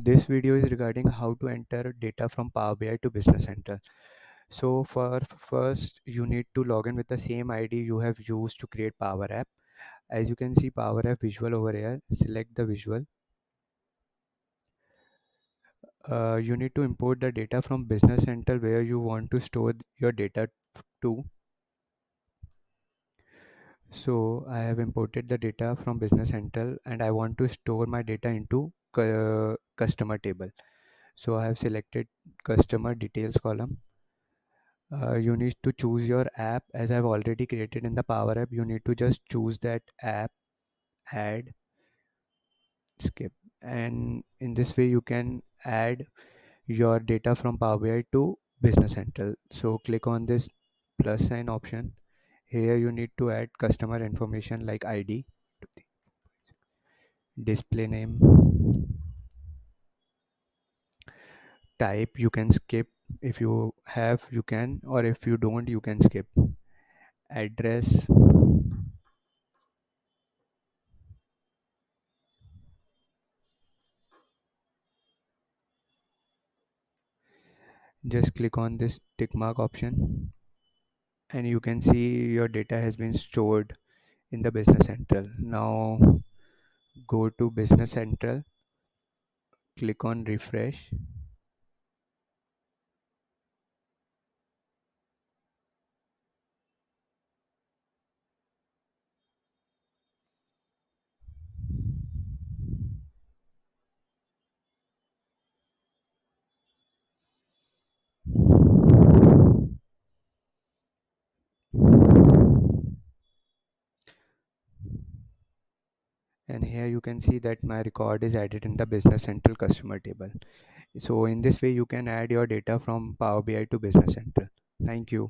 This video is regarding how to enter data from Power BI to Business Central. So for first, you need to log in with the same ID you have used to create Power App. As you can see Power App visual over here, select the visual. You need to import the data from Business Central where you want to store your data to. So I have imported the data from Business Central and I want to store my data into customer table. So I have selected customer details column. You need to choose your app. As I've already created in the Power App, you need to just choose that app, add, skip, and in this way you can add your data from Power BI to Business Central. So click on this plus sign option. Here you need to add customer information like ID, display name, type. You can skip if you have, you can, or if you don't, you can skip. Address, just click on this tick mark option and you can see your data has been stored in the Business Central. Now go to Business Central, click on refresh, and here you can see that my record is added in the Business Central customer table. So in this way you can add your data from Power BI to Business Central. Thank you.